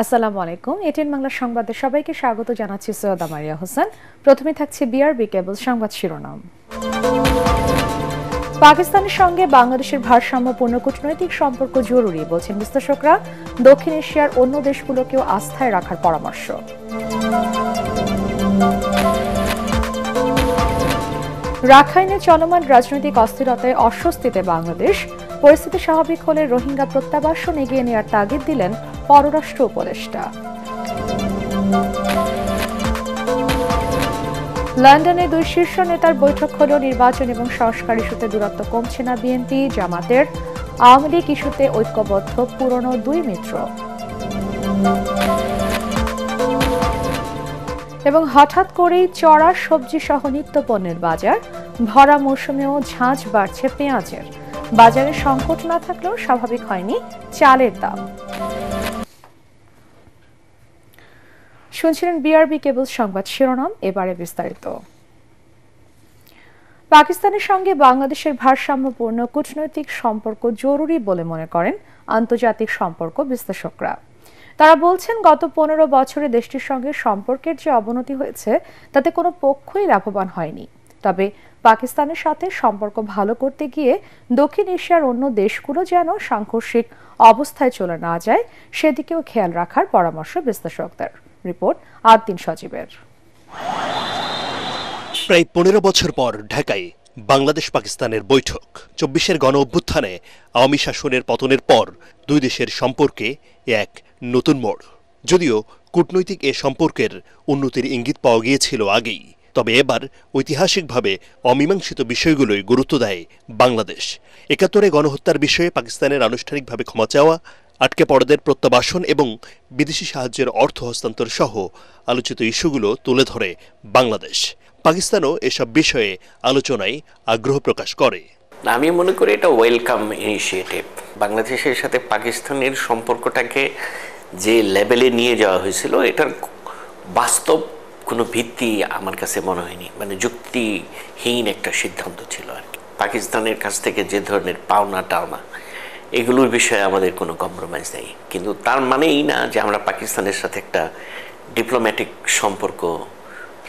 আসসালামু আলাইকুম। এটিএন বাংলা সংবাদে সবাইকে স্বাগত জানাচ্ছি সৈয়দা মারিয়া হোসেন। প্রথমে থাকছে বিআরবি কেবল সংবাদ শিরোনাম। পাকিস্তানের সঙ্গে বাংলাদেশের ভারসাম্যপূর্ণ কূটনৈতিক সম্পর্ক জরুরি বলছেন বিশ্লেষকরা। দক্ষিণ এশিয়ার অন্য দেশগুলোকেও আস্থায় রাখার পরামর্শ। রাখাইনে চলমান রাজনৈতিক অস্থিরতায় অস্বস্তিতে বাংলাদেশ। পরিস্থিতি স্বাভাবিক হলে রোহিঙ্গা প্রত্যাবাসন এগিয়ে নেওয়ার তাগিদ দিলেন পররাষ্ট্র উপদেষ্টা। লন্ডনে দুই শীর্ষ নেতার বৈঠক হল। নির্বাচন এবং সংস্কার ইস্যুতে দূরত্ব কমছে না বিএনপি জামাতের। আওয়ামী লীগ ইস্যুতে ঐক্যবদ্ধ পুরনো দুই মিত্র। এবং হঠাৎ করেই চড়া সবজি সহ নিত্যপণ্যের বাজার। ভরা মৌসুমেও ঝাঁঝ বাড়ছে পেঁয়াজের। বাজারে সংকট না থাকলেও স্বাভাবিক হয়নি চালের দাম। শুনছিলেন বিআরবি কেবল সংবাদ শিরোনাম, এবারে বিস্তারিত। পাকিস্তানের সঙ্গে বাংলাদেশের ভারসাম্যপূর্ণ কূটনৈতিক সম্পর্ক জরুরি বলে মনে করেন আন্তর্জাতিক সম্পর্ক বিশ্লেষকরা। তারা বলছেন, গত 15 বছরে দেশটির সঙ্গে সম্পর্কের যে অবনতি হয়েছে তাতে কোনো পক্ষই লাভবান হয়নি। তবে পাকিস্তানের সাথে সম্পর্ক ভালো করতে গিয়ে দক্ষিণ এশিয়ার অন্য দেশগুলো যেন সাংঘর্ষিক অবস্থায় চলে না যায় সেদিকেও খেয়াল রাখার পরামর্শ বিশ্লেষকদের। রিপোর্ট আদ্দিন সজীবের। প্রায় 15 বছর পর ঢাকায় বাংলাদেশ পাকিস্তানের বৈঠক। 24-এর গণ অভ্যুত্থানে আওয়ামী শাসনের পতনের পর দুই দেশের সম্পর্কে এক নতুন মোড়। যদিও কূটনৈতিক এ সম্পর্কের উন্নতির ইঙ্গিত পাওয়া গিয়েছিল আগেই, তবে এবার ঐতিহাসিকভাবে অমীমাংসিত বিষয়গুলোই গুরুত্ব দেয় বাংলাদেশ। 71-এ গণহত্যার বিষয়ে পাকিস্তানের আনুষ্ঠানিকভাবে ক্ষমা চাওয়া, আটকে পড়াদের প্রত্যাবাসন এবং বিদেশি সাহায্যের অর্থ হস্তান্তর সহ আলোচিত ইস্যুগুলো তুলে ধরে বাংলাদেশ। পাকিস্তানও এসব বিষয়ে আলোচনায় আগ্রহ প্রকাশ করে। আমি মনে করি এটা ওয়েলকাম ইনিশিয়েটিভ। বাংলাদেশের সাথে পাকিস্তানের সম্পর্কটাকে যে লেভেলে নিয়ে যাওয়া হয়েছিল এটার বাস্তব কোনো ভিত্তি আমার কাছে মনে হয়নি, মানে যুক্তিহীন একটা সিদ্ধান্ত ছিল আর কি। পাকিস্তানের কাছ থেকে যে ধরনের পাওনা টাওনা এগুলোর বিষয়ে আমাদের কোনো কম্প্রোমাইজ নেই, কিন্তু তার মানেই না যে আমরা পাকিস্তানের সাথে একটা ডিপ্লোম্যাটিক সম্পর্ক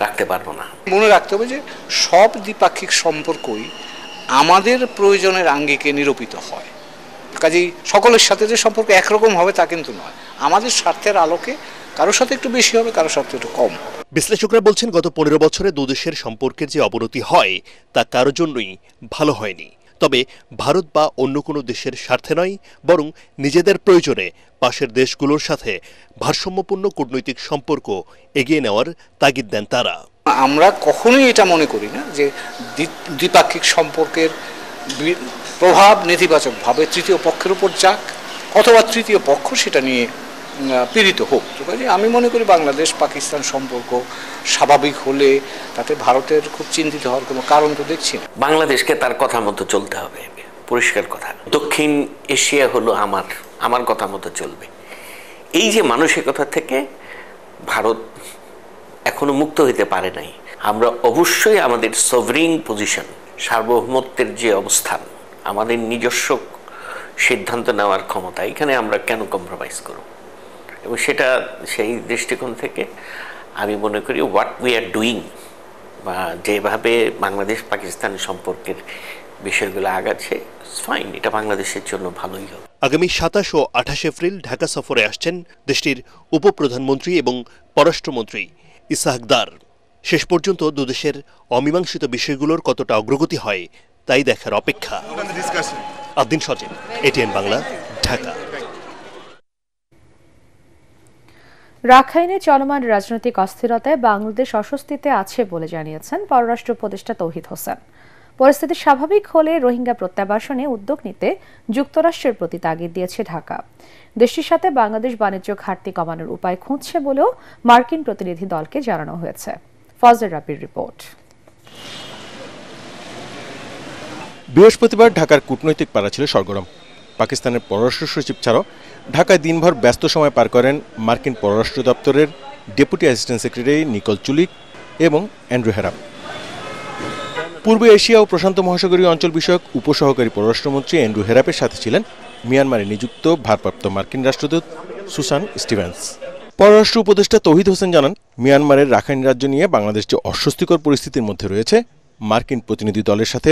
রাখতে পারবো না। মনে রাখতে হবে যে সব দ্বিপাক্ষিক সম্পর্কই আমাদের প্রয়োজনের আঙ্গিকে নিরূপিত হয়। কাজেই সকলের সাথে যে সম্পর্ক একরকম হবে তা কিন্তু নয়। আমাদের স্বার্থের আলোকে কারোর সাথে একটু বেশি হবে, কারোর সাথে একটু কম। বিশ্লেষকরা বলছেন, গত 15 বছরে দুদেশের সম্পর্কের যে অবনতি হয় তা কারোর জন্যই ভালো হয়নি। তবে ভারত বা অন্য কোনো দেশের স্বার্থে নয়, বরং নিজেদের প্রয়োজনে পাশের দেশগুলোর সাথে ভারসাম্যপূর্ণ কূটনৈতিক সম্পর্ক এগিয়ে নেওয়ার তাগিদ দেন তারা। আমরা কখনোই এটা মনে করি না যে দ্বিপাক্ষিক সম্পর্কের প্রভাব নেতিবাচকভাবে তৃতীয় পক্ষের উপর যাক, অথবা তৃতীয় পক্ষ সেটা নিয়ে পীড়িত হোক। আমি মনে করি বাংলাদেশ পাকিস্তান সম্পর্ক স্বাভাবিক হলে তাতে ভারতের খুব চিন্তিত হওয়ার কোনো কারণ তো দেখছি না। বাংলাদেশকে তার কথা মতো চলতে হবে, পরিষ্কার কথা। দক্ষিণ এশিয়া হলো আমার কথা মতো চলবে, এই যে মানসিকতা থেকে ভারত এখনো মুক্ত হইতে পারে নাই। আমরা অবশ্যই আমাদের সভরিং পজিশন, সার্বভৌমত্বের যে অবস্থান, আমাদের নিজস্ব সিদ্ধান্ত নেওয়ার ক্ষমতা, এখানে আমরা কেন কম্প্রোমাইজ করব? এবং সেটা সেই দৃষ্টিকোণ থেকে আমি মনে করি হোয়াট উই আর ডুইং, বা যেভাবে বাংলাদেশ পাকিস্তান সম্পর্কের বিষয়গুলো আগাচ্ছে, ফাইন, এটা বাংলাদেশের জন্য ভালোই হবে। আগামী 27 ও 28 এপ্রিল ঢাকা সফরে আসছেন দেশটির উপপ্রধানমন্ত্রী এবং পররাষ্ট্রমন্ত্রী ইসহাক দার। শেষ পর্যন্ত দুদেশের অমীমাংসিত বিষয়গুলোর কতটা অগ্রগতি হয় তাই দেখার অপেক্ষা। আদ্দিন সজীব, এটিএন বাংলা, ঢাকা। রাখাইনে চলমান রাজনৈতিক অস্থিরতায় বাংলাদেশ অস্বস্তিতে আছে বলে জানিয়েছেন পররাষ্ট্র উপদেষ্টা তৌহিদ হোসেন। পরিস্থিতি স্বাভাবিক হলে রোহিঙ্গা প্রত্যাবাসনে উদ্যোগ নিতে যুক্তরাষ্ট্রের প্রতি তাগিদ দিয়েছে ঢাকা। দেশটির সাথে বাংলাদেশ বাণিজ্য ঘাটতি কমানোর উপায় খুঁজছে বলেও মার্কিন প্রতিনিধি দলকে জানানো হয়েছে। ফজল রাবির রিপোর্ট। বৃহস্পতিবার ঢাকার কূটনৈতিক পাড়া ছিল সরগরম। পাকিস্তানের পররাষ্ট্র সচিব ছাড়াও ঢাকায় দিনভর ব্যস্ত সময় পার করেন মার্কিন পররাষ্ট্র দপ্তরের ডেপুটি অ্যাসিস্ট্যান্ট সেক্রেটারি নিকোল চুলিক এবং অ্যান্ড্রু হেরাপ। পূর্ব এশিয়া ও প্রশান্ত মহাসাগরীয় অঞ্চল বিষয়ক উপসহকারী পররাষ্ট্রমন্ত্রী অ্যান্ড্রু হেরাপের সাথে ছিলেন মিয়ানমারে নিযুক্ত ভারপ্রাপ্ত মার্কিন রাষ্ট্রদূত সুসান স্টিভেন্স। পররাষ্ট্র উপদেষ্টা তৌহিদ হোসেন জানান, মিয়ানমারের রাখাইন রাজ্য নিয়ে বাংলাদেশ যে অস্বস্তিকর পরিস্থিতির মধ্যে রয়েছে, মার্কিন প্রতিনিধি দলের সাথে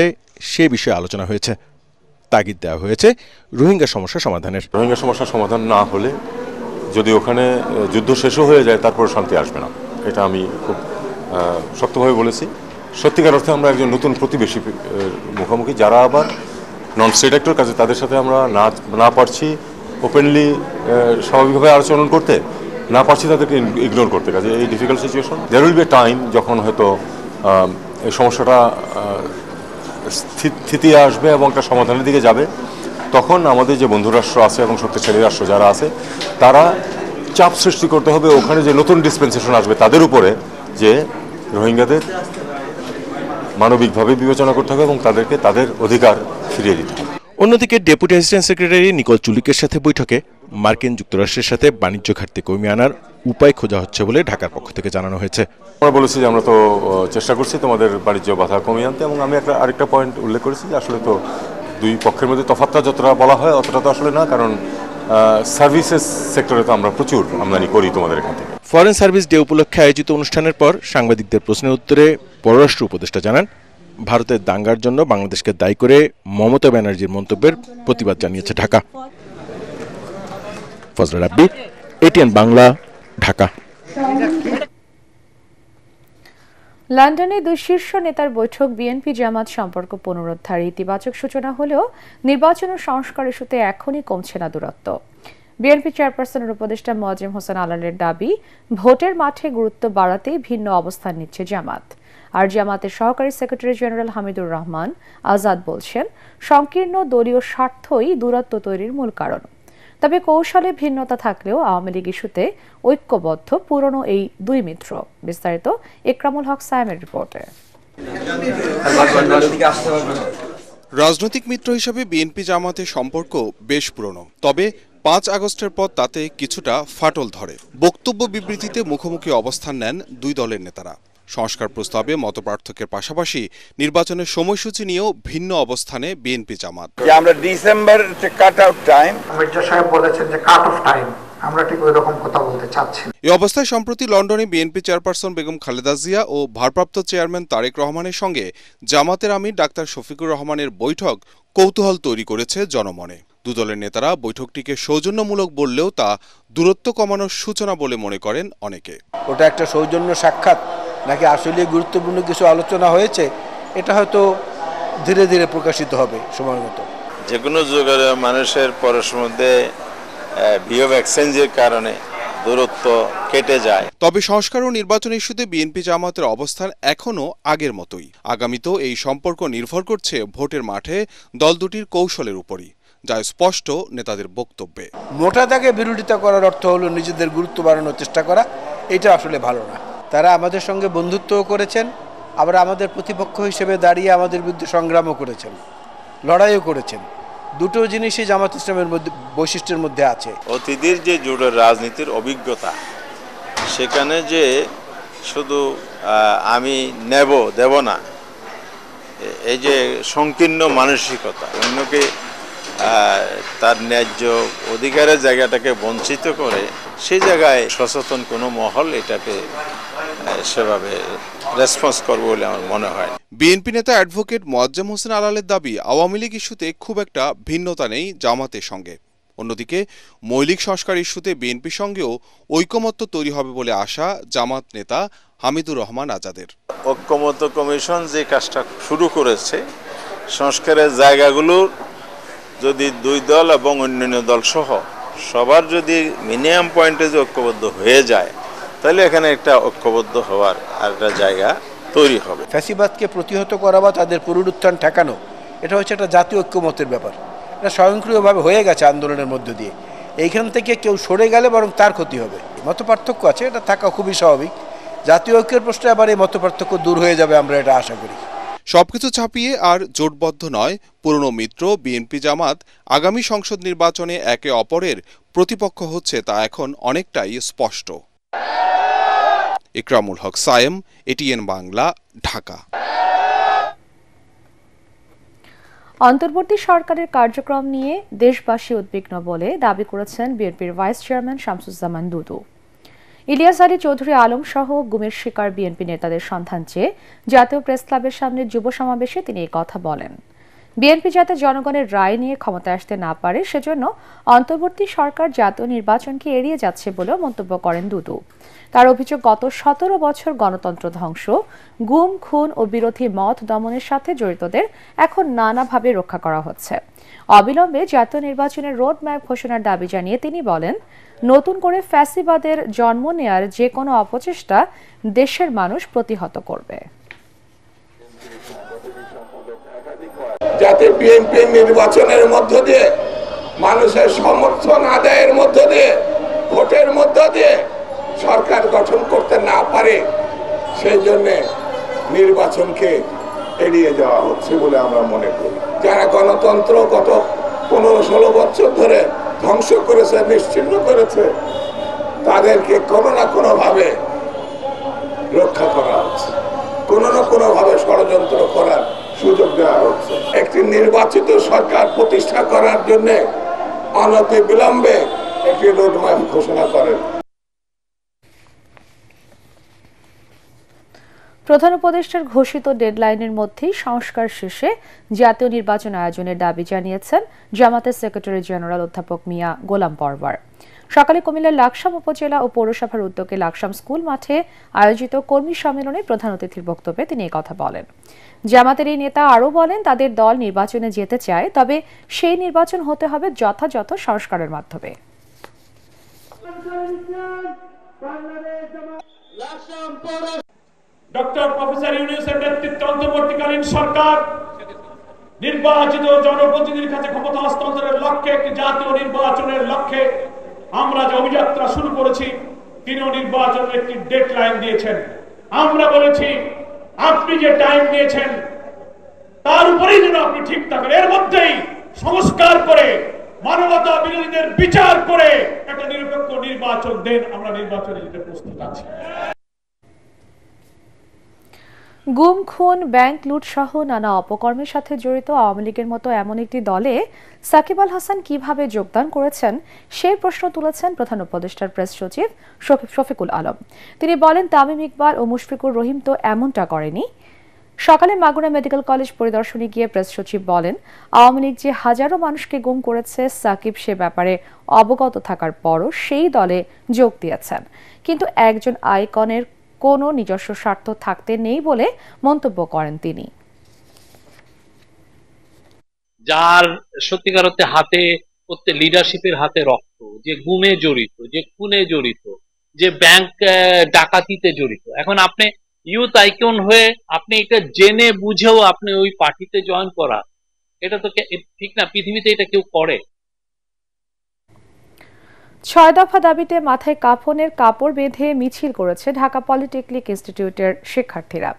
সে বিষয়ে আলোচনা হয়েছে। তাগিদ দেওয়া হয়েছে রোহিঙ্গা সমস্যা সমাধানের। রোহিঙ্গা সমস্যার সমাধান না হলে যদি ওখানে যুদ্ধ শেষও হয়ে যায়, তারপর শান্তি আসবে না। এটা আমি খুব শক্তভাবে বলেছি। সত্যিকার অর্থে আমরা একজন নতুন প্রতিবেশী মুখোমুখি, যারা আবার নন স্টেট অ্যাক্টর, কাজে তাদের সাথে আমরা না পারছি ওপেনলি স্বাভাবিকভাবে আচরণ করতে, না পারছি তাদেরকে ইগনোর করতে। কাজে এই difficult situation, there will be a time যখন হয়তো এই সমস্যাটা স্থিতি আসবে এবং একটা সমাধানের দিকে যাবে। তখন আমাদের যে বন্ধু রাষ্ট্র আছে এবং শক্তিশালী রাষ্ট্র যারা আছে, তারা চাপ সৃষ্টি করতে হবে ওখানে যে নতুন ডিসপেন্সেশন আসবে তাদের উপরে, যে রোহিঙ্গাদের মানবিকভাবে বিবেচনা করতে হবে এবং তাদেরকে তাদের অধিকার ফিরিয়ে দিতে হবে। অন্যদিকে ডেপুটি অ্যাসিস্ট্যান্ট সেক্রেটারি নিকোল চুলিকের সাথে বৈঠকে মার্কিন যুক্তরাষ্ট্রের সাথে বাণিজ্য ঘাটতি কমিয়ে আনার উপায় খোঁজা হচ্ছে বলে ঢাকার পক্ষ থেকে জানানো হয়েছে। আমরা বলেছি যে আমরা তো চেষ্টা করছি তোমাদের বাণিজ্য বাধা কমিয়ে আনতে, এবং আমি আরেকটা পয়েন্ট উল্লেখ করেছি যে আসলে তো দুই পক্ষের মধ্যে তফাৎটা যতটা বলা হয় অতটা তো আসলে না, কারণ সার্ভিসেস সেক্টরে তো আমরা প্রচুর আমদানি করি তোমাদের এখান থেকে। ফরেন সার্ভিস ডে উপলক্ষে আয়োজিত অনুষ্ঠানের পর সাংবাদিকদের প্রশ্নের উত্তরে পররাষ্ট্র উপদেষ্টা জানান, ভারতের দাঙ্গার জন্য বাংলাদেশকে দায়ী করে মমতা ব্যানার্জির মন্তব্যের প্রতিবাদ জানিয়েছে ঢাকা। ফজলে রাব্বি, এটিএন বাংলা, ঢাকা। লন্ডনে দুই শীর্ষ নেতার বৈঠক বিএনপি জামাত সম্পর্ক পুনরুদ্ধারে ইতিবাচক সূচনা হলেও নির্বাচন ও সংস্কার ইস্যুতে এখনই কমছে না দূরত্ব। বিএনপি চেয়ারপারসনের উপদেষ্টা মোয়াজ্জেম হোসেন আলালের দাবি, ভোটের মাঠে গুরুত্ব বাড়াতেই ভিন্ন অবস্থান নিচ্ছে জামাত। আর জামাতের সহকারী সেক্রেটারি জেনারেল হামিদুর রহমান আজাদ বলছেন, সংকীর্ণ দলীয় স্বার্থই দূরত্ব তৈরির মূল কারণ। তবে কৌশলে ভিন্নতা থাকলেও আওয়ামী লীগ ইস্যুতে ঐক্যবদ্ধ পুরনো এই দুই মিত্র। বিস্তারিত ইকরামুল হক সায়েমের রিপোর্টে। রাজনৈতিক মিত্র হিসেবে বিএনপি জামাতের সম্পর্ক বেশ পুরনো, তবে ৫ আগস্টের পর তাতে কিছুটা ফাটল ধরে। বক্তব্য বিবৃতিতে মুখোমুখি অবস্থান নেন দুই দলের নেতারা। সংস্কার প্রস্তাবে মতপার্থক্যের পাশাপাশি নির্বাচনের সময়সূচি নিয়েও ভিন্ন অবস্থানে বিএনপি জামাত। আমরা December cut out time, Mirza সাহেব বলেছেন যে কাট অফ টাইম, আমরা ঠিক ওই রকম কথা বলতে চাচ্ছি। এই অবস্থায় সম্প্রতি লন্ডনে বিএনপি চেয়ারপারসন বেগম খালেদা জিয়া ও ভারপ্রাপ্ত চেয়ারম্যান তারেক রহমানের সঙ্গে জামাতের আমির ডাক্তার শফিকুর রহমানের বৈঠক কৌতূহল তৈরি করেছে জনমনে। দুদলের নেতারা বৈঠকটিকে সৌজন্যমূলক বললেও তা দূরত্ব কমানোর সূচনা বলে মনে করেন অনেকে। ওটা একটা সৌজন্য সাক্ষাৎ নাকি আসলে গুরুত্বপূর্ণ কিছু আলোচনা হয়েছে, এটা হয়তো ধীরে ধীরে প্রকাশিত হবে সময় মতো। যে কোনো যুগের মানুষের পরস্পর মধ্যে ভিউ এক্সচেঞ্জের কারণে দূরত্ব কেটে যায়। তবে সংস্কার ও নির্বাচন ইস্যুতে বিএনপি জামাতের অবস্থান এখনও আগের মতোই। আগামীতেও এই সম্পর্ক নির্ভর করছে ভোটের মাঠে দল দুটির কৌশলের উপরই, যা স্পষ্ট নেতাদের বক্তব্যে। মোটা দাগে বিরোধিতা করার অর্থ হলো নিজেদের গুরুত্ব বাড়ানোর চেষ্টা করা, এটা আসলে ভালো না। তারা আমাদের সঙ্গে বন্ধুত্বও করেছেন, আবার আমাদের প্রতিপক্ষ হিসেবে দাঁড়িয়ে আমাদের বিরুদ্ধে সংগ্রামও করেছেন, লড়াইও করেছেন। দুটো জিনিসই জামাত ইসলামের মধ্যে বৈশিষ্ট্যের মধ্যে আছে। অতীতের যে জোটের রাজনীতির অভিজ্ঞতা, সেখানে যে শুধু আমি নেব দেব না, এই যে সংকীর্ণ মানসিকতা, অন্যকে তার ন্যায্য অধিকারের জায়গাটাকে বঞ্চিত করে, সেই জায়গায় সচেতন কোনো মহল এটাকে সেভাবে রেসপন্স করবে বলে আমার মনে হয়। বিএনপি নেতা অ্যাডভোকেট মোয়াজ্জেম হোসেন আলালের দাবি, আওয়ামী লীগ ইস্যুতে খুব একটা ভিন্নতা নেই জামাতের সঙ্গে। অন্যদিকে মৌলিক সংস্কার ইস্যুতে বিএনপির সঙ্গেও ঐকমত্য তৈরি হবে বলে আশা জামাত নেতা হামিদুর রহমান আজাদের। ঐকমত্য কমিশন যে কাজটা শুরু করেছে, সংস্কারের জায়গাগুলো যদি দুই দল এবং অন্যান্য দল সহ সবার যদি মিনিমাম পয়েন্টে যে ঐক্যবদ্ধ হয়ে যায়, তাহলে এখানে একটা ঐক্যবদ্ধ হওয়ার আর একটা জায়গা তৈরি হবে। ফ্যাসিবাদকে প্রতিহত করা বা তাদের পুনরুত্থান ঠেকানো, এটা হচ্ছে একটা জাতীয় ঐক্যমতের ব্যাপার। এটা স্বয়ংক্রিয়ভাবে হয়ে গেছে আন্দোলনের মধ্য দিয়ে। এইখান থেকে কেউ সরে গেলে বরং তার ক্ষতি হবে। মত পার্থক্য আছে, এটা থাকা খুবই স্বাভাবিক। জাতীয় ঐক্যের প্রশ্নে আবার এই মত পার্থক্য দূর হয়ে যাবে, আমরা এটা আশা করি। সবকিছু ছাপিয়ে আর জোটবদ্ধ নয় পুরনো মিত্র বিএনপি জামাত। আগামী সংসদ নির্বাচনে একে অপরের প্রতিপক্ষ হচ্ছে তা এখন অনেকটাই স্পষ্ট। ইকরামুল হক সায়েম, এটিএন বাংলা, ঢাকা। অন্তর্বর্তী সরকারের কার্যক্রম নিয়ে দেশবাসী উদ্বিগ্ন বলে দাবি করেছেন বিএনপির ভাইস চেয়ারম্যান শামসুজ্জামান দুদু। ইলিয়াস আলী চৌধুরী আলম সহ গুমের শিকার বিএনপি নেতাদের সন্ধান চেয়ে জাতীয় প্রেস ক্লাবের সামনে যুব সমাবেশে তিনি এই কথা বলেন। বিএনপি যাতে জনগণের রায় নিয়ে ক্ষমতায় আসতে না পারে সেজন্য অন্তর্বর্তী সরকার জাতীয় নির্বাচনকে এড়িয়ে যাচ্ছে বলেও মন্তব্য করেন দুদু। তার অভিযোগ, গত ১৭ বছর গণতন্ত্র ধ্বংস, গুম, খুন ও বিরোধী মত দমনের সাথে জড়িতদের এখন নানাভাবে রক্ষা করা হচ্ছে। অবিলম্বে জাতীয় নির্বাচনের রোড ম্যাপ ঘোষণার দাবি জানিয়ে তিনি বলেন, নতুন করে ফ্যাসিবাদের জন্ম নেয়ার যে কোনো অপচেষ্টা দেশের মানুষ প্রতিহত করবে। যাতে বিএনপি নির্বাচনের মধ্য দিয়ে, মানুষের সমর্থন আদায়ের মধ্য দিয়ে, ভোটের মধ্য দিয়ে সরকার গঠন করতে না পারে, সেই জন্য নির্বাচনকে এড়িয়ে যাওয়া হচ্ছে বলে আমরা মনে করি। যারা গণতন্ত্র গত 15-16 বছর ধরে ধ্বংস করেছে, নিশ্চিহ্ন করেছে, তাদেরকে কোনো না কোনো ভাবে রক্ষা করা হচ্ছে, কোনো না কোনো ভাবে ষড়যন্ত্র করার সুযোগ দেওয়া হচ্ছে। একটি নির্বাচিত সরকার প্রতিষ্ঠা করার জন্য অনতিবিলম্বে একটি রোডম্যাপ ঘোষণা করেন। প্রধান উপদেষ্টার ঘোষিত ডেডলাইনের মধ্যেই সংস্কার শেষে জাতীয় নির্বাচন আয়োজনের দাবি জানিয়েছেন জামাতের সেক্রেটারি জেনারেল অধ্যাপক মিয়া গোলাম পরওয়ার। সকালে কুমিল্লার লাকসাম উপজেলা ও পৌরসভার উদ্যোগে লাকসাম স্কুল মাঠে আয়োজিত কর্মী সম্মেলনে প্রধান অতিথির বক্তব্যে তিনি কথা বলেন। জামাতের এই নেতা আরও বলেন, তাদের দল নির্বাচনে যেতে চায়, তবে সেই নির্বাচন হতে হবে যথাযথ সংস্কারের মাধ্যমে। ডক্টর প্রফেসর ইউনূসের নেতৃত্বে অন্তর্বর্তীকালীন সরকার নির্বাচিত জনপ্রতিনিধির কাছে ক্ষমতা হস্তান্তরের লক্ষ্যে একটি জাতীয় নির্বাচনের লক্ষ্যে আমরা যে অভিযাত্রা শুরু করেছি, তিনিও নির্বাচনের একটি ডেডলাইন দিয়েছেন। আমরা বলেছি, আপনি যে টাইম দিয়েছেন তার উপরেই যেন আপনি ঠিক থাকেন, এর মধ্যেই সংস্কার করে মানবতা বিরোধীদের বিচার করে একটা নিরপেক্ষ নির্বাচন দেন। আমরা নির্বাচনে যেতে প্রস্তুত আছি। গুম, খুন, ব্যাংক লুট সহ নানা অপকর্মের সাথে জড়িত আওয়ামী লীগের মতো এমন একটি দলে সাকিব আল হাসান কিভাবে যোগদান করেছেন সেই প্রশ্ন তুলেছেন প্রধান উপদেষ্টার প্রেস সচিব শফিকুল আলম। তিনি বলেন, তামিম ইকবাল ও মুশফিকুর রহিম তো এমনটা করেনি। সকালে মাগুরা মেডিকেল কলেজ পরিদর্শনে গিয়ে প্রেস সচিব বলেন, আওয়ামী লীগ যে হাজারো মানুষকে গুম করেছে সাকিব সে ব্যাপারে অবগত থাকার পরও সেই দলে যোগ দিয়েছেন, কিন্তু একজন আইকনের কোনো নিজস্ব স্বার্থ থাকতে নেই বলে মন্তব্য করেন তিনি। যার সত্যিকার অর্থে হাতে লিডারশিপের হাতে রক্ত, যে গুমে জড়িত, যে খুনে জড়িত, যে ব্যাংক ডাকাতিতে জড়িত, এখন আপনি ইউথ আইকন হয়ে আপনি এটা জেনে বুঝেও আপনি ওই পার্টিতে জয়েন করা, এটা তো ঠিক না। পৃথিবীতে এটা কেউ করে? ৬ দফা দাবিতে মাথায় কাফনের কাপড় বেঁধে মিছিল করেছে ঢাকা পলিটেকনিক ইনস্টিটিউটের শিক্ষার্থীরা।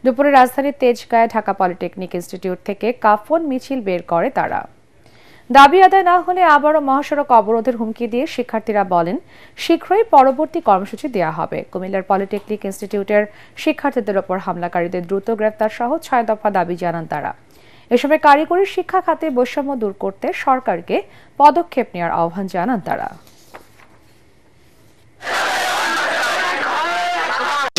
দুপুরে রাজধানীর তেজগাঁয়ে ঢাকা পলিটেকনিক ইনস্টিটিউট থেকে কাফন মিছিল বের করে তারা। দাবি আদায় না হলে আবারও মহাসড়ক অবরোধের হুমকি দিয়ে শিক্ষার্থীরা বলেন, শীঘ্রই পরবর্তী কর্মসূচি দেওয়া হবে। কুমিল্লার পলিটেকনিক ইনস্টিটিউটের শিক্ষার্থীদের ওপর হামলাকারীদের দ্রুত গ্রেফতার সহ ৬ দফা দাবি জানান তারা। এ সময় কারিগরি শিক্ষা খাতে বৈষম্য দূর করতে সরকারকে পদক্ষেপ নেওয়ার আহ্বান জানান তারা।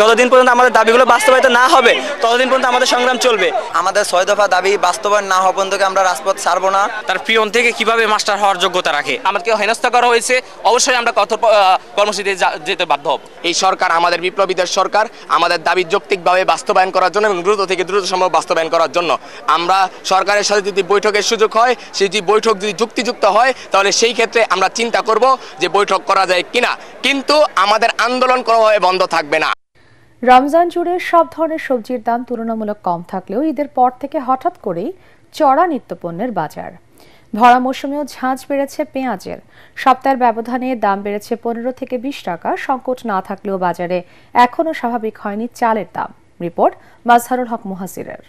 যতদিন পর্যন্ত আমাদের দাবিগুলো বাস্তবায়িত না হবে ততদিন পর্যন্ত আমাদের সংগ্রাম চলবে। আমাদের ৬ দফা দাবি বাস্তবায়ন না হওয়া পর্যন্ত আমরা রাজপথ ছাড়বো না। তার পিয়ন থেকে কিভাবে মাস্টার হওয়ার যোগ্যতা রাখে, আমাদেরকে হেনস্থা করা হয়েছে, অবশ্যই আমরা কর্মসূচিতে যেতে বাধ্য হব। এই সরকার আমাদের বিপ্লবীদের সরকার, আমাদের দাবি যৌক্তিকভাবে বাস্তবায়ন করার জন্য এবং দ্রুত থেকে দ্রুত সম্ভব বাস্তবায়ন করার জন্য আমরা সরকারের সাথে যদি বৈঠকের সুযোগ হয়, সেই যদি বৈঠক যদি যুক্তিযুক্ত হয়, তাহলে সেই ক্ষেত্রে আমরা চিন্তা করব যে বৈঠক করা যায় কিনা, কিন্তু আমাদের আন্দোলন কোনোভাবে বন্ধ থাকবে না। রমজান জুড়ে সব ধরনের সবজির দাম তুলনামূলক কম থাকলেও ঈদের পর থেকে হঠাৎ করেই চড়া নিত্যপণ্যের বাজার। ভরা মৌসুমেও ঝাঁঝ বেড়েছে পেঁয়াজের। সপ্তাহের ব্যবধানে দাম বেড়েছে 15 থেকে 20 টাকা। সংকট না থাকলেও বাজারে এখনও স্বাভাবিক হয়নি চালের দাম। রিপোর্ট মাজহারুল হক মুহাসিরের।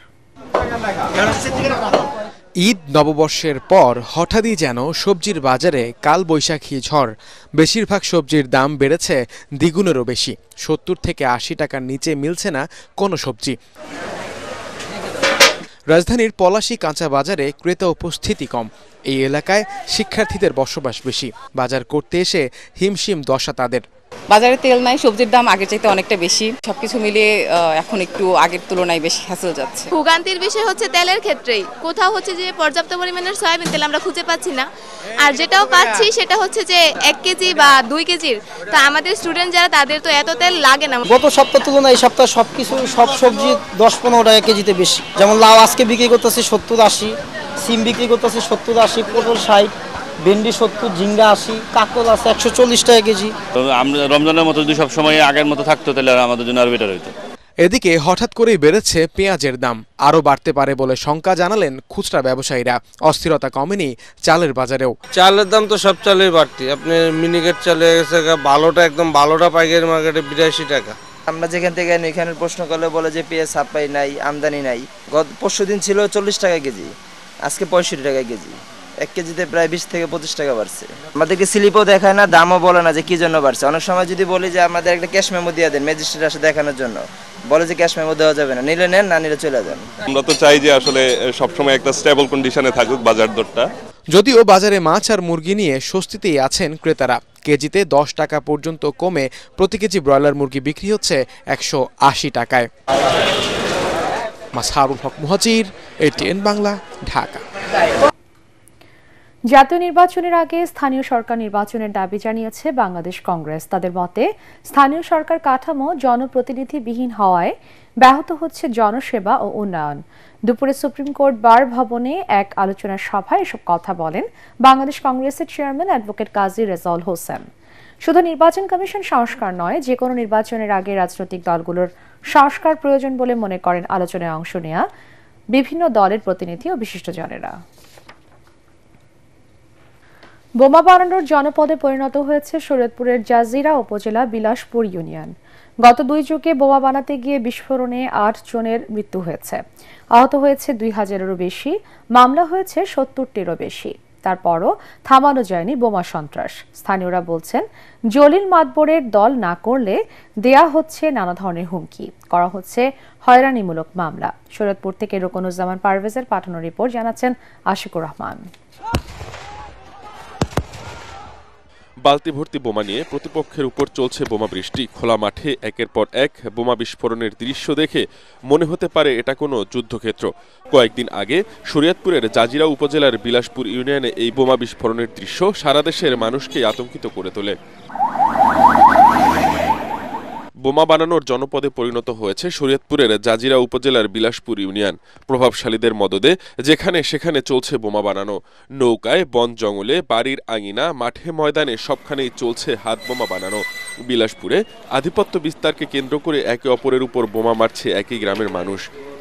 ঈদ নববর্ষের পর হঠাৎই যেন সবজির বাজারে কালবৈশাখী ঝড়। বেশিরভাগ সবজির দাম বেড়েছে দ্বিগুণেরও বেশি। 70 থেকে 80 টাকার নিচে মিলছে না কোনো সবজি। রাজধানীর পলাশী কাঁচা বাজারে ক্রেতা উপস্থিতি কম। এই এলাকায় শিক্ষার্থীদের বসবাস বেশি। বাজার করতে এসে হিমশিম দশা তাদের। বাজারে তেল নাই, সবজির দাম আগের চাইতে অনেকটা বেশি। সবকিছু মিলিয়ে এখন একটু আগের তুলনায় বেশি হ্যাসেল যাচ্ছে। ভোগান্তির বিষয় হচ্ছে তেলের ক্ষেত্রেই। কোথাও হচ্ছে যে পর্যাপ্ত পরিমাণের সয়াবিন তেল আমরা খুঁজে পাচ্ছি না, আর যেটাও পাচ্ছি সেটা হচ্ছে যে 1 কেজি বা 2 কেজির। তো আমাদের স্টুডেন্ট যারা, তাদের তো এত তেল লাগে না। গত সপ্তাহ তুলনায় এই সপ্তাহে সব সবজি 10-15 টাকা কেজিতে বেশি। যেমন লাউ আজকে বিক্রি করতেছি 70-80, সিম বিক্রি করতেছি 70-80, পটল 60, ভেন্ডি 70, ঝিঙ্গা 80, কাঁকড় আছে 140 টাকা কেজি। আমরা রমজানের মতো যদি সব সময় আগের মতো থাকতো তাহলে আমাদের জন্য আরো বেটার হতো। এদিকে হঠাৎ করেই বেড়েছে পেঁয়াজের দাম। আরও বাড়তে পারে বলে শঙ্কা জানালেন খুচরা ব্যবসায়ীরা। অস্থিরতা কমেনি চালের বাজারেও। চালের দাম তো সব চালের বাড়তি। আপনি মিনিকেট চালে গেছে ভালোটা, একদম ভালোটা পাইকারি মার্কেটে 82 টাকা। আমরা যেখান থেকে এখানে প্রশ্ন করলে বলে যে পেঁয়াজ সাপ্লাই নাই, আমদানি নাই। পরশুদিন ছিল 40 টাকা কেজি, আজকে 65 টাকা কেজি। 1 কেজিতে প্রায় 20 থেকে 25 টাকা বাড়ছে। আমাদেরকে স্লিপও দেখায় না, দামও বলে না যে কি জন্য বাড়ছে। অনেক সময় যদি বলি যে আমাদের একটা ক্যাশ মেমো দিয়ে দেন ম্যাজিস্ট্রেট আসে দেখানোর জন্য, বলে যে ক্যাশ মেমো দেওয়া যাবে না, নিলে নেন, না নিলে চলে যান। আমরা তো চাই যে আসলে সবসময় একটা স্টেবল কন্ডিশনে থাকুক বাজার দরটা। যদিও বাজারে মাছ আর মুরগি নিয়ে স্বস্তিতেই আছেন ক্রেতারা। কেজিতে 10 টাকা পর্যন্ত কমে প্রতি কেজি ব্রয়লার মুরগি বিক্রি হচ্ছে 180 টাকায়। মাসহারুল হক মুহাজির, ATN বাংলা, ঢাকা। জাতীয় নির্বাচনের আগে স্থানীয় সরকার নির্বাচনের দাবি জানিয়েছে বাংলাদেশ কংগ্রেস। তাদের মতে স্থানীয় সরকার কাঠামো জনপ্রতিনিধিবিহীন হওয়ায় ব্যাহত হচ্ছে জনসেবা ও উন্নয়ন। দুপুরে সুপ্রিম কোর্ট বার ভবনে এক আলোচনা সভায় এসব কথা বলেন বাংলাদেশ কংগ্রেসের চেয়ারম্যান অ্যাডভোকেট কাজী রেজাউল হোসেন। শুধু নির্বাচন কমিশন সংস্কার নয়, যে কোনো নির্বাচনের আগে রাজনৈতিক দলগুলোর সংস্কার প্রয়োজন বলে মনে করেন আলোচনায় অংশ নেওয়া বিভিন্ন দলের প্রতিনিধি ও বিশিষ্টজনেরা। বোমা বানানোর জনপদে পরিণত হয়েছে শরীয়তপুরের জাজিরা উপজেলা বিলাসপুর ইউনিয়ন। গত 2 যুগে বোমা বানাতে গিয়ে বিস্ফোরণে 8 জনের মৃত্যু হয়েছে, আহত হয়েছে 2000-এরও বেশি, মামলা হয়েছে 70-টিরও বেশি। তারপরও থামানো যায়নি বোমা সন্ত্রাস। স্থানীয়রা বলছেন, জলিল মাতবরের দল না করলে দেয়া হচ্ছে নানা ধরনের হুমকি, করা হচ্ছে হয়রানিমূলক মামলা। শরীয়তপুর থেকে রুকনুজ্জামান পারভেজের পাঠানো রিপোর্ট, জানাচ্ছেন আশিকুর রহমান। বালতি ভর্তি বোমা নিয়ে প্রতিপক্ষের উপর চলছে বোমা বৃষ্টি। খোলা মাঠে একের পর এক বোমা বিস্ফোরণের দৃশ্য দেখে মনে হতে পারে এটা কোনো যুদ্ধক্ষেত্র। কয়েকদিন আগে শরীয়তপুরের জাজিরা উপজেলার বিলাসপুর ইউনিয়নে এই বোমা বিস্ফোরণের দৃশ্য সারা দেশের মানুষকে আতঙ্কিত করে তোলে। বোমা বানানোর জনপদে পরিণত হয়েছে শরীয়তপুরের জাজিরা উপজেলার বিলাসপুর ইউনিয়ন। প্রভাবশালীদের মদদে যেখানে সেখানে চলছে বোমা বানানো। নৌকায়, বন জঙ্গলে, বাড়ির আঙিনা, মাঠে ময়দানে সবখানেই চলছে হাত বোমা বানানো। বিলাসপুরে আধিপত্য বিস্তারকে কেন্দ্র করে একে অপরের উপর বোমা মারছে একই গ্রামের মানুষ।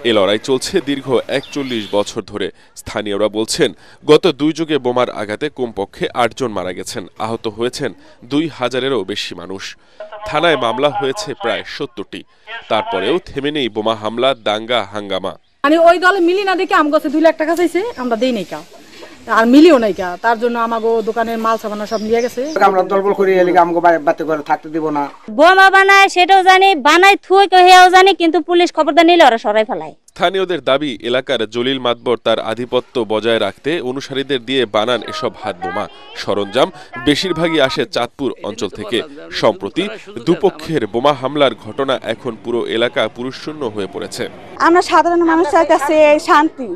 এ লড়াই চলছে দীর্ঘ 41 বছর ধরে। স্থানীয়রা বলছেন, গত 2 যুগে বোমার আঘাতে কমপক্ষে 8 জন মারা গেছেন, আহত হয়েছেন 2000-এরও বেশি মানুষ। থানায় মামলা হয়েছে প্রায় 70টি। তারপরেও থেমে নেই বোমা হামলা, দাঙ্গা, হাঙ্গামা। মানে ওই দলে মিলি না দেখে আম গাছে 2 লাখ টাকা চাইছে, আমরা দেই নাই কা, আর মিলিও নাই কা। তার জন্য আমাগো দোকানের মাল সামানা সব নিয়ে গেছে। আমরা দলবল করে এলিগে আমগো বাতে করে থাকতে দিব না। বোমা বানায় সেটাও জানি, বানায় থুই কহিয়াও জানি, কিন্তু পুলিশ খবরদার নিলে ওরা সরাই ফেলায়। স্থানীয়দের দাবি, এলাকার জলিল মাতবর তার আধিপত্য বজায় রাখতে অনুসারীদের দিয়ে বানান এসব হাত বোমা। সরঞ্জাম বেশিরভাগই আসে চাঁদপুর অঞ্চল থেকে। সম্প্রতি দুপক্ষের বোমা হামলার ঘটনা এখন পুরো এলাকা পুরুষশূন্য হয়ে পড়েছে। আমরা সাধারণ মানুষ চাইতেছি শান্তি,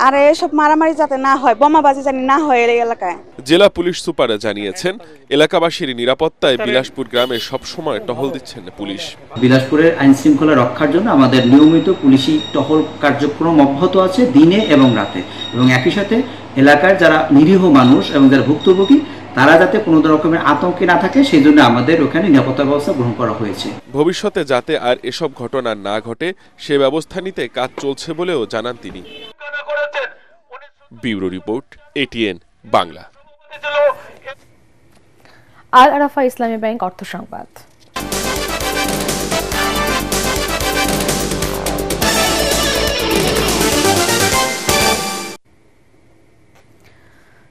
আর এসব মারামারি যাতে না হয়, বোমাবাজি জানি না হয় এই এলাকায়। জেলা পুলিশ সুপার জানিয়েছেন, এলাকাবাসীর নিরাপত্তায় বিলাসপুর গ্রামে সবসময় টহল দিচ্ছেন পুলিশ। বিলাসপুরের আইন শৃঙ্খলা রক্ষার জন্য আমাদের নিয়মিত পুলিশি টহল কার্যক্রম অব্যাহত আছে দিনে এবং রাতে, এবং একই সাথে এলাকার যারা নিরীহ মানুষ এবং যারা ভুক্তভোগী তারা যাতে কোনো রকমের আতঙ্কে না থাকে সেই জন্য আমাদের ওখানে নিরাপত্তা ব্যবস্থা গ্রহণ করা হয়েছে। ভবিষ্যতে যাতে আর এসব ঘটনা না ঘটে সে ব্যবস্থা নিতে কাজ চলছে বলেও জানান তিনি। Bureau report, ATN Bangla. Al Arafah Islami bank অর্থ সংবাদ।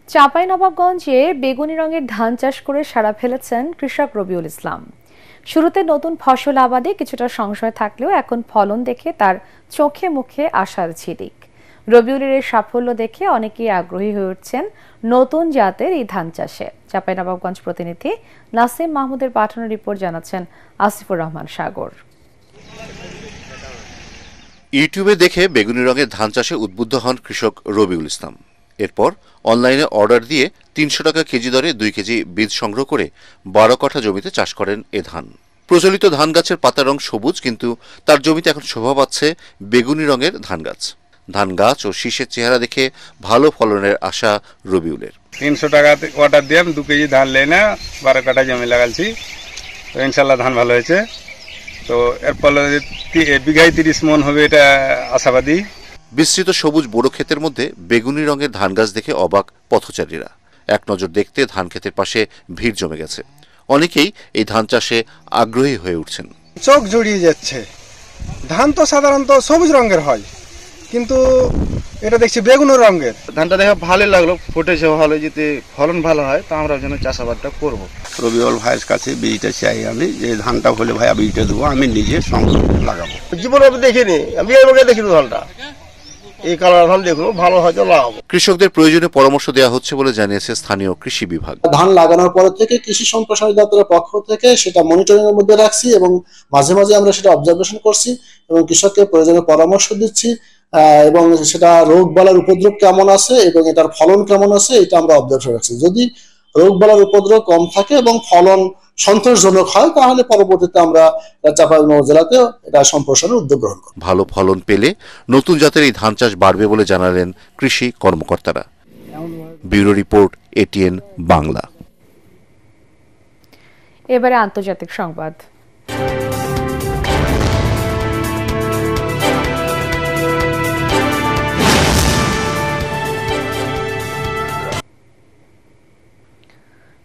চাঁপাইনবাবগঞ্জে বেগুনি রঙের ধান চাষ করে সাড়া ফেলেছেন কৃষক রবিউল ইসলাম। শুরুতে নতুন ফসল আবাদে কিছুটা সংশয় থাকলেও এখন ফলন দেখে তার চোখে মুখে আশার ঝিলিক। রবিউলের এই সাফল্য দেখে অনেকেই আগ্রহী হয়ে উঠছেন নতুন জাতের এই ধান চাষে। চাঁপাইনবাবগঞ্জ প্রতিনিধি নাসিম মাহমুদের পাঠানো রিপোর্ট জানাচ্ছেন আসিফুর রহমান সাগর। ইউটিউবে দেখে বেগুনি রঙের ধান চাষে উদ্বুদ্ধ হন কৃষক রবিউল ইসলাম। এরপর অনলাইনে অর্ডার দিয়ে ৩০০ টাকা কেজি দরে ২ কেজি বীজ সংগ্রহ করে ১২ কাঠা জমিতে চাষ করেন এ ধান। প্রচলিত ধান গাছের পাতার রং সবুজ, কিন্তু তার জমিতে এখন শোভা পাচ্ছে বেগুনি রঙের ধান গাছ। ধান গাছ ও শীষের চেহারা দেখে ভালো ফলনের আশা রবিউলের। ৩০০ টাকা অর্ডার দিয়ে ২ কেজি ধান লেনে ১২ কাঠা জমি লাগাচ্ছি, তো ইনশাল্লাহ ধান ভালো হয়েছে। তো এর ফলে বিঘায় ৩০ মন হবে, এটা আশাবাদী। বিস্তৃত সবুজ বোরো ক্ষেতের মধ্যে বেগুনি রঙের ধান গাছ দেখে অবাক পথচারীরা। এক নজর দেখতে ধান ক্ষেতের পাশে ভিড় জমে গেছে। অনেকেই এই ধান চাষে আগ্রহী হয়ে উঠছেন। চোখ জুড়িয়ে যাচ্ছে। ধান তো সাধারণত সবুজ রঙের হয়, কিন্তু এটা দেখছি বেগুনি রঙের। ধানটা দেখে ভালো লাগলো, ফুটেছে ভালো, যদি ফলন ভালো হয় তো আমরা যেন চাষাবাদটা করবো। রবিউল ভাইয়ের কাছে বীজটা চাই আমি, যে ধানটা হলে ভাই বীজটা দেবো, আমি নিজে সংগ্রহ লাগাবো। জীবনে আমি দেখিনি, আমি এর আগে দেখিনি ধানটা। এই কালার ধান দেখুন ভালো হয়তো লাগাবো। কৃষকদের প্রয়োজনে পরামর্শ দেওয়া হচ্ছে বলে জানিয়েছে স্থানীয় কৃষি বিভাগ। ধান লাগানোর পর থেকে কৃষি সম্প্রসারণ দপ্তরের পক্ষ থেকে সেটা মনিটরিং এর মধ্যে রাখছি এবং মাঝে মাঝে আমরা সেটা অবজারভেশন করছি এবং কৃষককে প্রয়োজনে পরামর্শ দিচ্ছি এবং সেটা রোগ বালার উপদ্রব কেমন আছে এবং এটার ফলন কেমন আছে এটা আমরা অবজার্ভ রাখছি। যদি রোগ বালার উপদ্রব কম থাকে এবং ফলন সন্তোষজনক হয় তাহলে পরবর্তীতে আমরা চাঁপাইনবাবগঞ্জ জেলাতে এটা সম্প্রসারণের উদ্যোগ গ্রহণ করব। ভালো ফলন পেলে নতুন জাতের এই ধান চাষ বাড়বে বলে জানালেন কৃষি কর্মকর্তারা। Bureau report, ATN Bangla. এবারে আন্তর্জাতিক সংবাদ।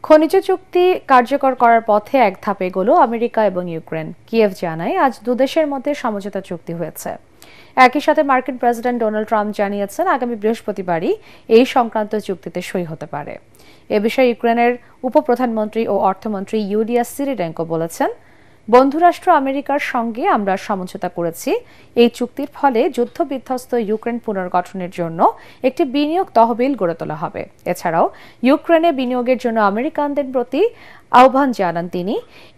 খনিজ চুক্তি কার্যকর করার পথে এক ধাপ এগোলো আমেরিকা এবং ইউক্রেন। কিয়েভ জানায় আজ দুদেশের মধ্যে সমঝোতা চুক্তি হয়েছে। একই সাথে মার্কিন প্রেসিডেন্ট ডোনাল্ড ট্রাম্প জানিয়েছেন আগামী বৃহস্পতিবারই এই সংক্রান্ত চুক্তিতে সই হতে পারে। এ বিষয়ে ইউক্রেনের উপপ্রধানমন্ত্রী ও অর্থমন্ত্রী ইউলিয়া সিরিডেঙ্কো বলেছেন, বন্ধুরাষ্ট্র আমেরিকার সঙ্গে আমরা সমঝোতা করেছি। এই চুক্তির ফলে যুদ্ধবিধ্বস্ত ইউক্রেন পুনর্গঠনের জন্য একটি বিনিয়োগ তহবিল গড়ে তোলা হবে। এছাড়াও ইউক্রেনে বিনিয়োগের জন্য আমেরিকানদের প্রতি আহ্বান জানান তিনি।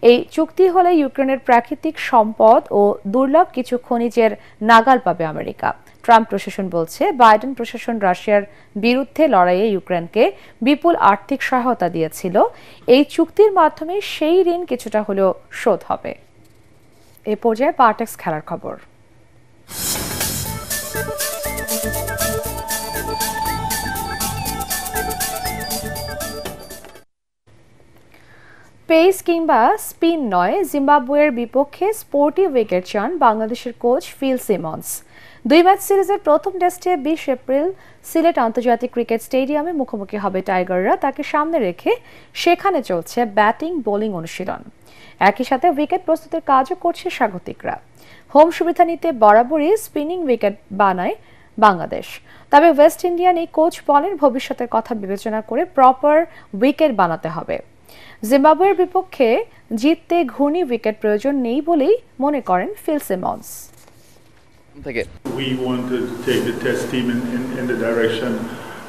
এই চুক্তি হলে ইউক্রেনের প্রাকৃতিক সম্পদ ও দুর্লভ কিছু খনিজের নাগাল পাবে আমেরিকা। ট্রাম্প প্রশাসন বলছে বাইডেন প্রশাসন রাশিয়ার বিরুদ্ধে লড়াইয়ে ইউক্রেনকে বিপুল আর্থিক সহায়তা দিয়েছিল। এই চুক্তির মাধ্যমে সেই ঋণ কিছুটা হলেও শোধ হবে। এ পর্যায়ে পার্টেক্স খেলার খবর। পেস কিংবা স্পিন নয়, জিম্বাবুয়ের বিপক্ষে স্পোর্টিভ উইকেট চান বাংলাদেশের কোচ ফিল সিমন্স। 2 ম্যাচ সিরিজের প্রথম টেস্টে 20 এপ্রিল সিলেট আন্তর্জাতিক ক্রিকেট স্টেডিয়ামে মুখোমুখি হবে টাইগাররা। তাকে সামনে রেখে সেখানে চলছে ব্যাটিং বোলিং অনুশীলন। একই সাথে উইকেট প্রস্তুতির কাজও করছে স্বাগতিকরা। হোম সুবিধা নিতে বরাবরই স্পিনিং উইকেট বানায় বাংলাদেশ। তবে ওয়েস্ট ইন্ডিয়ান এই কোচ বলেন ভবিষ্যতের কথা বিবেচনা করে প্রপার উইকেট বানাতে হবে। জিম্বাবুয়ের বিপক্ষে জিততে ঘূর্ণি উইকেট প্রয়োজন নেই বলেই মনে করেন Phil Simmons. We wanted to take the test team in the direction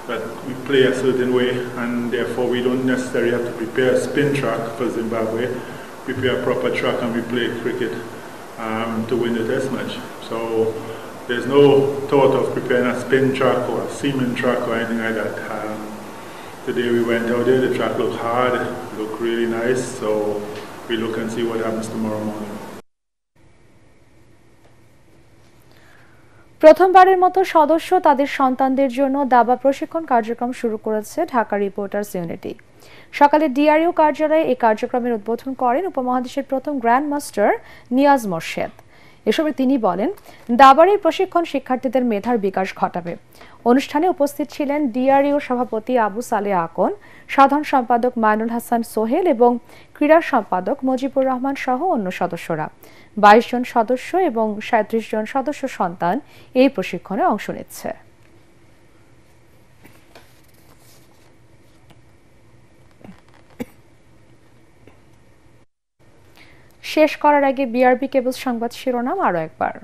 that we play a certain way, and therefore we don't necessarily have to prepare a spin track for Zimbabwe. Prepare a proper track and we play cricket to win the test match. So there's no thought of preparing a spin track or a seaming track or anything like that. Today we went out there, the track looked hard, looked really nice, so we look and see what happens tomorrow morning. প্রথমবারের মতো সদস্য তাদের সন্তানদের জন্য দাবা প্রশিক্ষণ কার্যক্রম শুরু করেছে ঢাকা রিপোর্টার্স ইউনিটি। সকালে ডিআরইউ কার্যালয়ে এই কার্যক্রমের উদ্বোধন করেন উপমহাদেশের প্রথম গ্র্যান্ড মাস্টার নিয়াজ মোর্শেদ। এসবে তিনি বলেন, দাবার এই প্রশিক্ষণ শিক্ষার্থীদের মেধার বিকাশ ঘটাবে। অনুষ্ঠানে উপস্থিত ছিলেন ডিআরইউ সভাপতি আবু সালে আকন, সাধারণ সম্পাদক মাইনুল হাসান সোহেল এবং ক্রীড়া সম্পাদক মুজিবুর রহমান সহ অন্য সদস্যরা। 22 জন সদস্য এবং 37 জন সদস্য সন্তান এই প্রশিক্ষণে অংশ নিচ্ছে। শেষ করার আগে বিআরবি কেবল সংবাদ শিরোনাম আরও একবার।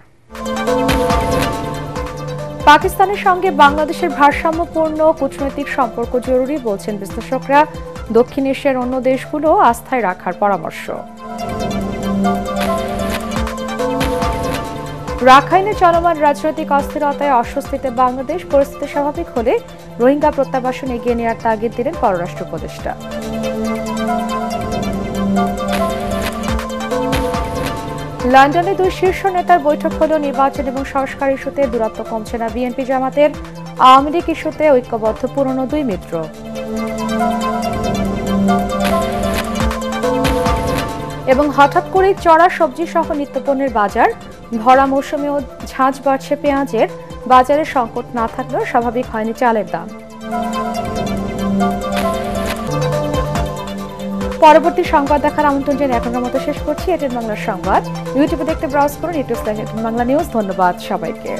পাকিস্তানের সঙ্গে বাংলাদেশের ভারসাম্যপূর্ণ কূটনৈতিক সম্পর্ক জরুরি বলছেন বিশ্লেষকরা। দক্ষিণ এশিয়ার অন্য দেশগুলো আস্থায় রাখার পরামর্শ। রাখাইনে চলমান রাজনৈতিক অস্থিরতায় অস্বস্তিতে বাংলাদেশ। পরিস্থিতি স্বাভাবিক হলে রোহিঙ্গা প্রত্যাবাসন এগিয়ে নেওয়ার তাগিদ দিলেন পররাষ্ট্র উপদেষ্টা। লন্ডনে দুই শীর্ষ নেতার বৈঠক হল। নির্বাচন এবং সংস্কার ইস্যুতে দূরত্ব কমছে না বিএনপি জামাতের। আওয়ামী লীগ ইস্যুতে ঐক্যবদ্ধ পুরনো দুই মিত্র। এবং হঠাৎ করেই চড়া সবজি সহ নিত্যপণ্যের বাজার। ভরা মৌসুমেও ঝাঁঝ বাড়ছে পেঁয়াজের। বাজারে সংকট না থাকলেও স্বাভাবিক হয়নি চালের দাম। পরবর্তী সংবাদ দেখার আমন্ত্রণ জানিয়ে এখনকার মতো শেষ করছি এটিএন বাংলার সংবাদ। ইউটিউবে দেখতে ব্রাউজ করুন ইউটিউব বাংলা নিউজ। ধন্যবাদ সবাইকে।